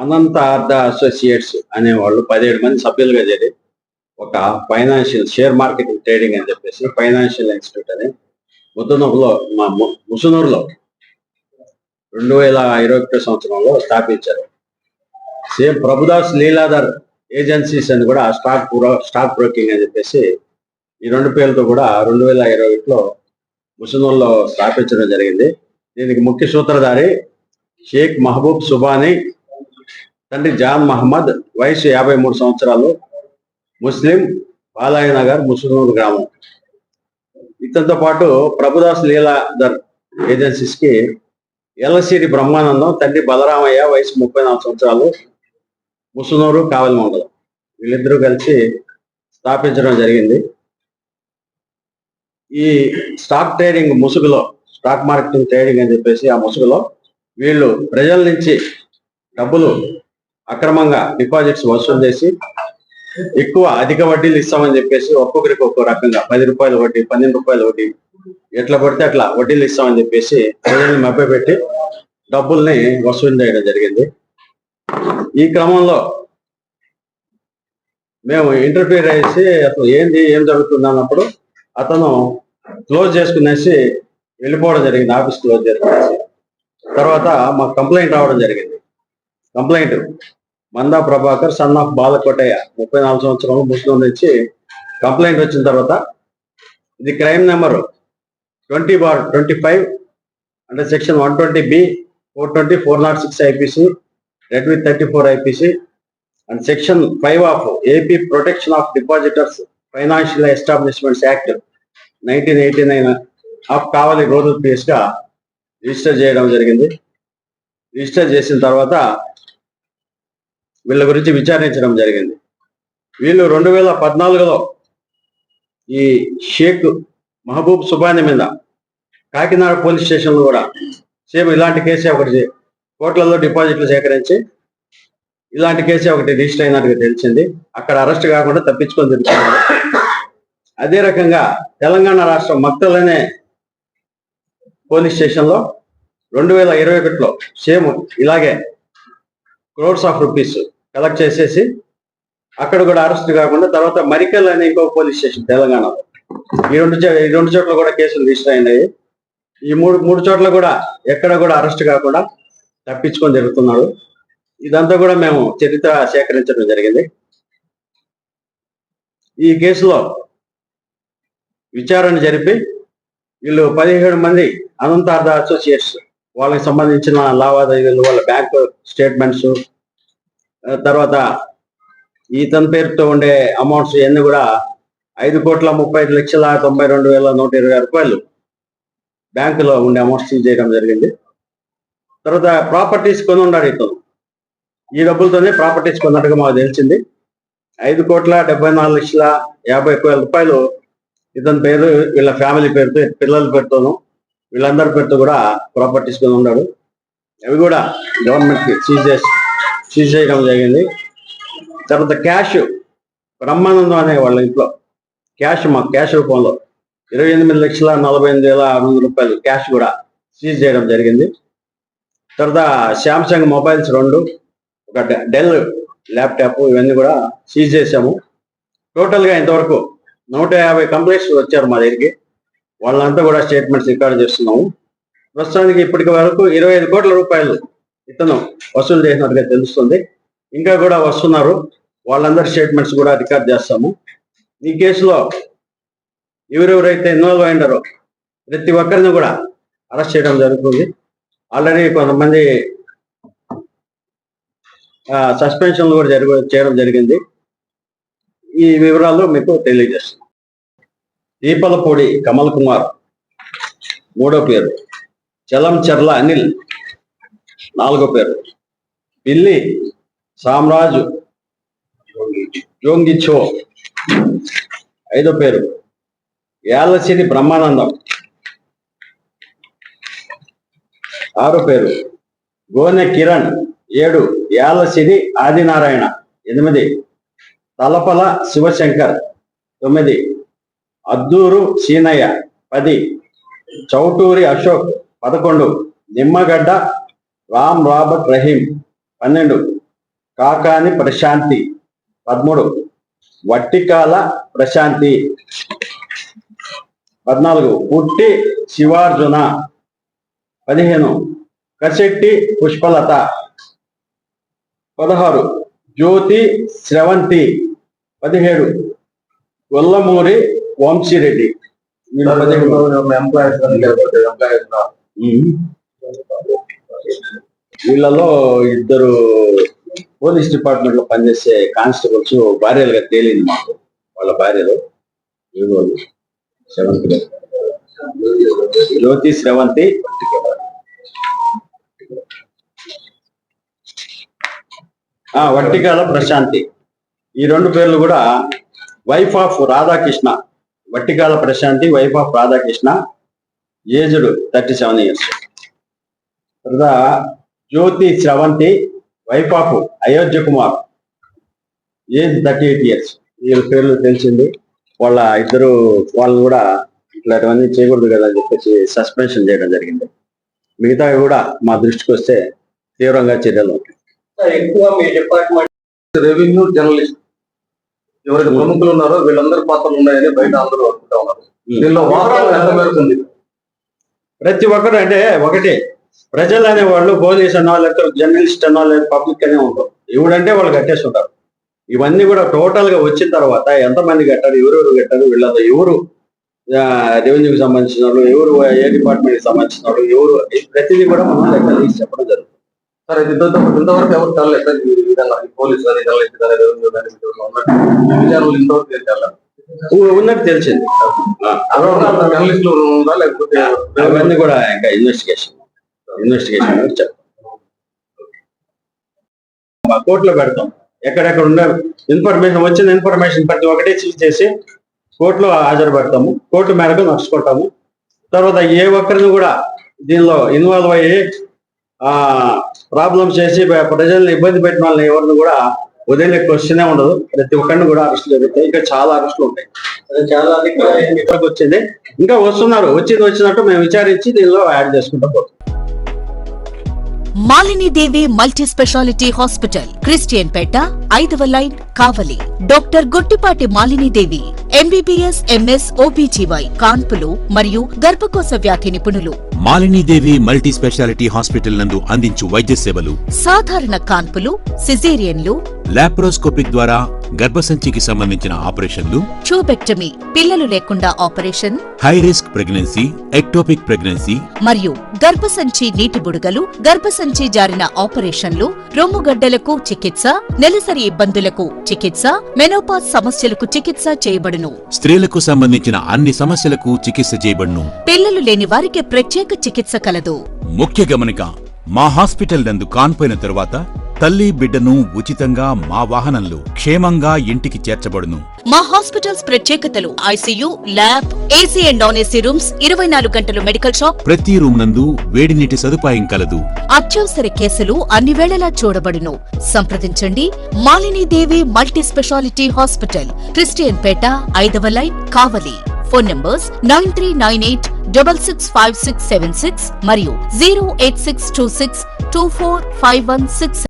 అనంత ఆర్ద associates అనేవాళ్ళు 17 మంది సభ్యులుగా చేరి ఒక ఫైనాన్షియల్ షేర్ మార్కెటింగ్ ట్రేడింగ్ అని చెప్పేసి ఫైనాన్షియల్ ఇన్స్టిట్యూట్ అని ముసునూరులో 2021 సంవత్సరంలో స్థాపించారు. సేమ్ ప్రభుదాస్ లీలాధర్ ఏజెన్సీస్ అని కూడా స్టాక్ బ్రోకింగ్ అని చెప్పేసి ఈ రెండు పేర్లతో కూడా 2021లో ముసునూరులో స్థాపించడం జరిగింది. దీనికి ముఖ్య సూత్రధారి షేక్ మహబూబ్ సుబానీ, తండ్రి జాన్ మహమ్మద్, వయసు 53 సంవత్సరాలు, ముస్లిం, బాలాయ నగర్, ముసునూరు గ్రామం. ఇతనితో పాటు ప్రభుదాస్ లీలాధర్ ఏజెన్సీస్ కి ఎల్లసిరి బ్రహ్మానందం, తండ్రి బలరామయ్య, వయసు 34 సంవత్సరాలు, ముసునూరు, కావలి మండలం. వీళ్ళిద్దరూ కలిసి స్థాపించడం జరిగింది. ఈ స్టాక్ ట్రేడింగ్ ముసుగులో, స్టాక్ మార్కెటింగ్ ట్రేడింగ్ అని చెప్పేసి ఆ ముసుగులో వీళ్ళు ప్రజల నుంచి డబ్బులు అక్రమంగా డిపాజిట్స్ వసూలు చేసి అధిక వడ్డీలు ఇస్తామని చెప్పేసి ఒక్కొక్కరికి ఒక్కో రకంగా 10 రూపాయల వడ్డీ, 12 రూపాయల వడ్డీ, ఎట్లా పడితే అట్లా వడ్డీలు ఇస్తామని చెప్పేసి ప్రజల్ని మభ్యపెట్టి డబ్బుల్ని వసూలు చేయడం జరిగింది. ఈ క్రమంలో మేము ఇంటర్ఫియర్ అయ్యేసి అసలు ఏం జరుగుతుంది అన్నప్పుడు అతను క్లోజ్ చేసుకునేసి వెళ్ళిపోవడం జరిగింది. ఆఫీస్ క్లోజ్ చేసుకునేసి తర్వాత మాకు కంప్లైంట్ రావడం జరిగింది. Complaint Manda Prabhakar, son of Balakotaiah, 34 సంవత్సరాలు, ముస్లిం నుంచి కంప్లైంట్ వచ్చిన తర్వాత ఇది క్రైమ్ నెంబర్ 20/25 అంటే section 120B, 420, 406 IPC, red with 34 IPC and section 5 of AP protection of depositors financial establishments act 1989 of Kavali rural PS గా రిజిస్టర్ చేయడం జరిగింది. రిజిస్టర్ చేసిన తర్వాత వీళ్ళ గురించి విచారించడం జరిగింది. వీళ్ళు 2014లో ఈ షేక్ మహబూబ్ సుబానీ మీద కాకినాడ పోలీస్ స్టేషన్లో కూడా సేమ్ ఇలాంటి కేసే ఒకటి కోట్లలో డిపాజిట్లు సేకరించి ఇలాంటి కేసే ఒకటి రిజిస్టర్ అయినట్టుగా తెలిసింది. అక్కడ అరెస్ట్ కాకుండా తప్పించుకొని తిరుగుతున్నారు. అదే రకంగా తెలంగాణ రాష్ట్రం మక్తల్ అనే పోలీస్ స్టేషన్లో 2021లో సేమ్ ఇలాగే క్రోర్స్ ఆఫ్ రూపీస్ కలెక్ట్ చేసేసి అక్కడ కూడా అరెస్ట్ కాకుండా తర్వాత మరికల్ అనే ఇంకో పోలీస్ స్టేషన్ తెలంగాణలో ఈ రెండు చోట్ల కూడా కేసులు రిజిస్టర్ అయినాయి. ఈ మూడు చోట్ల కూడా ఎక్కడ కూడా అరెస్ట్ కాకుండా తప్పించుకొని జరుగుతున్నాడు. ఇదంతా కూడా మేము చరిత్ర సేకరించడం జరిగింది. ఈ కేసులో విచారణ జరిపి వీళ్ళు 17 మంది అనంతార్థ అసోసియేట్స్, వాళ్ళకి సంబంధించిన లావాదేవీలు, వాళ్ళ బ్యాంక్ స్టేట్మెంట్స్, తర్వాత ఇతని పేరుతో ఉండే అమౌంట్స్ ఇవన్నీ కూడా 5,35,92,120 రూపాయలు బ్యాంకులో ఉండే అమౌంట్స్ సీజ్ చేయడం జరిగింది. తర్వాత ప్రాపర్టీస్ కొని ఉన్నాడు ఇతను. ఈ డబ్బులతోనే ప్రాపర్టీస్ కొన్నట్టుగా మాకు తెలిసింది. 5,74,50,000 రూపాయలు ఇతని పేరు, వీళ్ళ ఫ్యామిలీ పేరుతో, పిల్లల పేరుతోనూ వీళ్ళందరి పేరుతో కూడా ప్రాపర్టీస్ కొని ఉన్నాడు. అవి కూడా గవర్నమెంట్ కి సీజ్ చేయడం జరిగింది. తర్వాత క్యాష్ బ్రహ్మానందం అనే వాళ్ళ ఇంట్లో క్యాష్ రూపంలో 28,48,600 రూపాయలు క్యాష్ కూడా సీజ్ చేయడం జరిగింది. తర్వాత శాంసంగ్ మొబైల్స్ 2, ఒక డెల్ ల్యాప్టాప్, ఇవన్నీ కూడా సీజ్ చేశాము. టోటల్గా ఇంతవరకు 150 కంప్లైంట్స్ వచ్చారు మా దగ్గరికి. వాళ్ళంతా కూడా స్టేట్మెంట్స్ రికార్డ్ చేస్తున్నాము. ప్రస్తుతానికి ఇప్పటికి వరకు 25 కోట్ల రూపాయలు ఇతను వసూలు చేసినట్టుగా తెలుస్తుంది. ఇంకా కూడా వస్తున్నారు. వాళ్ళందరి స్టేట్మెంట్స్ కూడా రికార్డ్ చేస్తాము. ఈ కేసులో ఎవరెవరైతే ఇన్వాల్వ్ అయినారో ప్రతి ఒక్కరిని కూడా అరెస్ట్ చేయడం జరుగుతుంది. ఆల్రెడీ కొంతమంది సస్పెన్షన్లు కూడా చేయడం జరిగింది. ఈ వివరాలు మీకు తెలియజేస్తాం. దీపలపూడి కమల్ కుమార్ 3వ పేరు, చలంచెర్ల అనిల్ 4వ పేరు, పిల్లి సామ్రాజు జోంగిచో 5వ పేరు, యాలసిరి బ్రహ్మానందం 6వ పేరు, గోనె కిరణ్ 7, యాలసిరి ఆదినారాయణ 8, తలపల శివశంకర్ 9, అద్దూరు సీనయ్య 10, చౌటూరి అశోక్ 11, నిమ్మగడ్డ రామ్ రాబర్ట్ రహీం 12, కాకాని ప్రశాంతి. 13 వట్టికాల ప్రశాంతి. 14 పుట్టి శివార్జున. 15 కశెట్టి పుష్పలత. 16 జ్యోతి స్రవంతి. 17 గొల్లమూరి వంశీరెడ్డి. వీళ్ళలో ఇద్దరు పోలీస్ డిపార్ట్మెంట్ లో పనిచేసే కానిస్టేబుల్స్ భార్యలుగా తేలింది మాకు. వాళ్ళ భార్యలు జ్యోతి స్రవంతి, వట్టికాల ప్రశాంతి. ఈ 2 పేర్లు కూడా wife of Radhakrishna. Vattikala Prashanti wife of Radhakrishna, aged 37 years. తర్వాత Jyoti Sravanthi wife of Ayodhya Kumar, age 38 years. వీళ్ళ పేర్లు తెలిసింది. వాళ్ళు కూడా ఇట్లాంటివన్నీ చేయకూడదు కదా అని చెప్పేసి సస్పెన్షన్ చేయడం జరిగింది. మిగతా కూడా మా దృష్టికి వస్తే తీవ్రంగా చర్యలు ఉంటాయి. ఎక్కువ మీ డిపార్ట్మెంట్ రెవెన్యూ జర్నలిస్ట్ ఎవరైతే ప్రముఖులు ఉన్నారో వీళ్ళందరి పాత్రలు ఉన్నాయని బయట అందరూ అనుకుంటా ఉన్నారు. దీనిలో వాస్తవం ఎంత మేరకు ఉంది? ప్రతి ఒక్కరు అంటే ఒకటి ప్రజలు అనేవాళ్ళు పోలీస్ అన్న వాళ్ళు, జర్నలిస్ట్ అన్న వాళ్ళు, పబ్లిక్ అనే ఉంటారు. ఎవడంటే వాళ్ళు కట్టేస్తుంటారు. ఇవన్నీ కూడా టోటల్ గా వచ్చిన తర్వాత ఎంతమంది కట్టారు, ఎవరెవరు కట్టారు, వీళ్ళతో ఎవరు రెవెన్యూకి సంబంధించిన వాళ్ళు, ఎవరు ఏ డిపార్ట్మెంట్ కి సంబంధించిన వాళ్ళు, ఎవరు, ప్రతిదీ కూడా మనం లెక్క తీసి చెప్పడం జరుగుతుంది. సార్ ఇంతవరకు ఎవరు తెల్లలేదు సార్ ఈ విధంగా పోలీసు కానీ జర్నలిస్ట్ కానీ రెవెన్యూ కానీ ఇంతవరకు ఉన్నట్టు తెలిసింది. జర్నలిస్టులు ఉందా లేకపోతే అవన్నీ కూడా ఇంకా ఇన్వెస్టిగేషన్ చెప్తాం. కోర్టులో పెడతాం. ఎక్కడెక్కడ ఉన్న వచ్చిన ఇన్ఫర్మేషన్ ప్రతి ఒక్కటి సీజ్ చేసి కోర్టులో హాజరు పెడతాము. కోర్టు మేరకు నడుచుకుంటాము. తర్వాత ఏ ఒక్కరిని కూడా దీనిలో ఇన్వాల్వ్ అయ్యి ప్రాబ్లమ్స్ చేసి ప్రజల్ని ఇబ్బంది పెట్టిన వాళ్ళని ఎవరిని కూడా వదిలే క్వశ్చనే ఉండదు. ప్రతి ఒక్కరిని కూడా అరెస్టులు జరుగుతాయి. ఇంకా చాలా అరెస్టులు ఉంటాయి. చాలా వచ్చింది, ఇంకా వస్తున్నారు. వచ్చినట్టు మేము విచారించి దీనిలో యాడ్ చేసుకుంటూ పోతాం. మాలిని దేవి మల్టీ స్పెషాలిటీ హాస్పిటల్, క్రిస్టియన్ పేట, 5వ లైన్, కావలి. డాక్టర్ గుట్టిపాటి మాలిని దేవి, MBBS, MS, OBGY, కాన్పులు మరియు గర్భకోశ వ్యాధి నిపుణులు. మాలిని దేవి మల్టీ స్పెషాలిటీ హాస్పిటల్ నందు అందించు వైద్య సేవలు: సాధారణ కాన్పులు, సిజేరియన్లు, లాప్రోస్కోపిక్ ద్వారా గర్భసంచికి సంబంధించిన ఆపరేషన్లు, ట్యూబెక్టమీ, పిల్లలు లేకుండా operation, high risk pregnancy, ectopic pregnancy మరియు గర్భసంచి నీటి బుడగలు, గర్భసంచి జారిన ఆపరేషన్లు, రొమ్ముగడ్డలకు చికిత్స, నెలసరి ఇబ్బందులకు చికిత్స, మెనోపాజ్ సమస్యలకు చికిత్స చేయబడును. స్త్రీలకు సంబంధించిన అన్ని సమస్యలకు చికిత్స చేయబడును. పిల్లలు లేని వారికి ప్రత్యేక చికిత్స కలదు. ముఖ్య గమనిక: మా హాస్పిటల్ నందు కాన్పోయిన తరువాత తల్లి బిడ్డను ఉచితంగా మా వాహనంలో క్షేమంగా ఇంటికి చేర్చబడును. మా హాస్పిటల్స్ ప్రత్యేకతలు: ICU, lab, AC and non AC rooms, 24 గంటలు మెడికల్ షాప్, ప్రతి రూమ్ నందు వేడి నీటి సదుపాయం కలదు. అత్యవసర కేసులు అన్ని వేళలా చూడబడును. సంప్రదించండి. మాలిని దేవి మల్టీ స్పెషాలిటీ హాస్పిటల్, క్రిస్టియన్ పేట, 5వ లైన్, కావలి. ఫోన్ నంబర్స్ 9398665676 మరియు 08626245166.